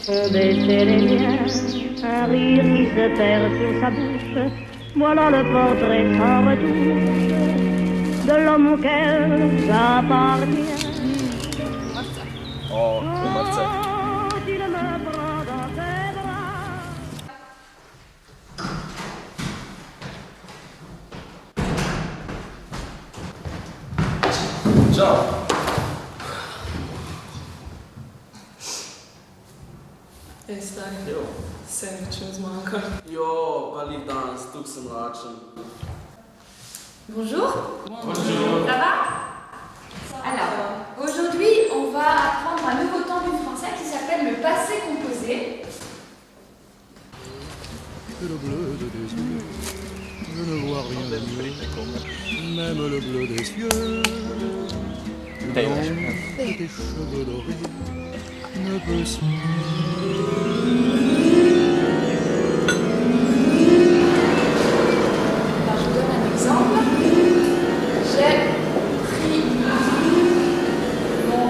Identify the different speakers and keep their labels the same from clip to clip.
Speaker 1: ont baissé les miens, un rire qui se perd sur sa bouche. Voilà le portrait sans retouche de l'homme auquel j'appartiens.
Speaker 2: Oh, Marcel.
Speaker 1: Quand il me prend dans ses bras.
Speaker 2: Ciao.
Speaker 3: Ej, stari,
Speaker 2: Jo.
Speaker 3: sandwičem zmanjka.
Speaker 2: Jo, pa lih danes, tukaj sem lačen.
Speaker 4: Bonjour.
Speaker 2: Bonjour.
Speaker 4: Ça va? Alors, aujourd'hui, on va apprendre un nouveau temps du français qui s'appelle le passé composé.
Speaker 5: Le bleu de tes yeux, je ne vois rien de mieux, même le bleu des cieux. Le blanc de tes cheveux dorés ne peut se...
Speaker 4: Alors, je vous donne un exemple. J'ai pris mon livre.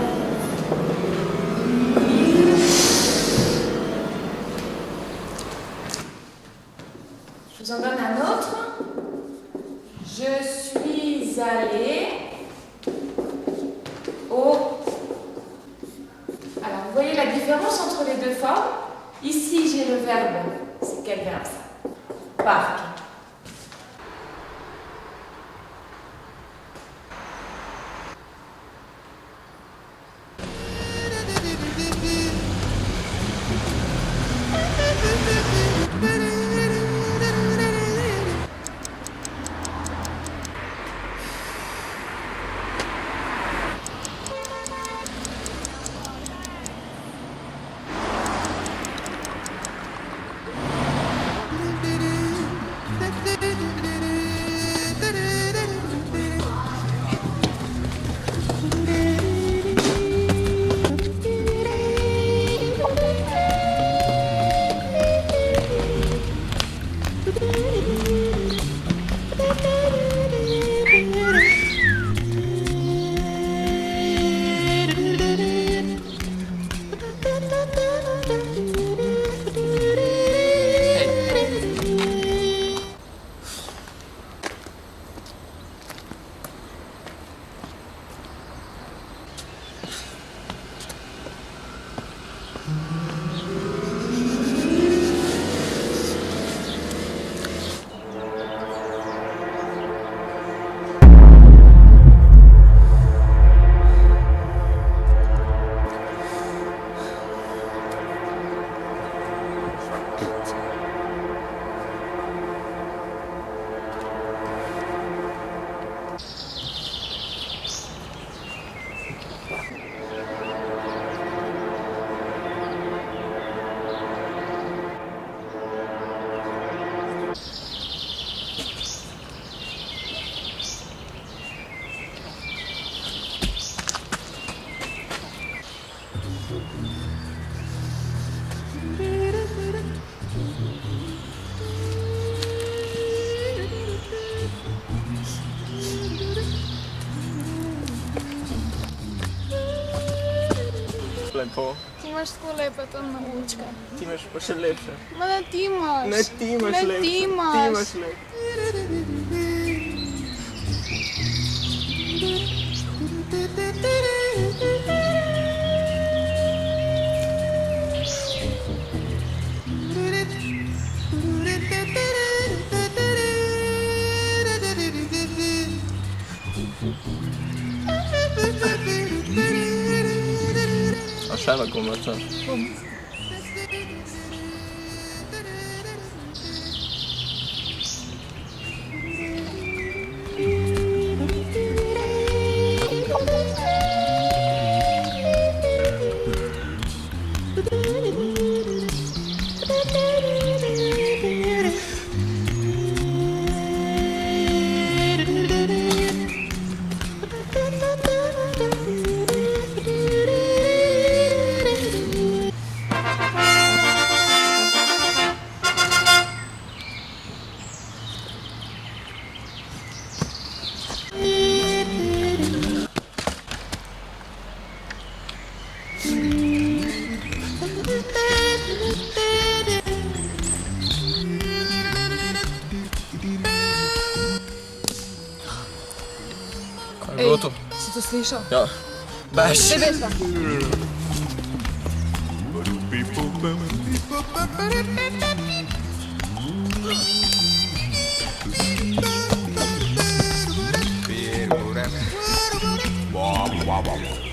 Speaker 4: Je vous en donne un autre. Je suis allée au... Alors, vous voyez la différence entre les deux formes? Ici, j'ai le verbe. C'est quel verbe ça? Parc.
Speaker 2: Lepo.
Speaker 6: Ti imaš tako lepe temne očke.
Speaker 2: Ti imaš pa še lepše.
Speaker 6: Ma ne ti imaš.
Speaker 2: Ne, ti imaš
Speaker 6: Ne,
Speaker 2: lepše.
Speaker 6: ti imaš.
Speaker 2: Ti imaš lepše. A še lahko, Marcel?
Speaker 7: to slišal?
Speaker 2: Ja. Baš.
Speaker 7: Bebeš pa.
Speaker 5: Wow, wow, wow.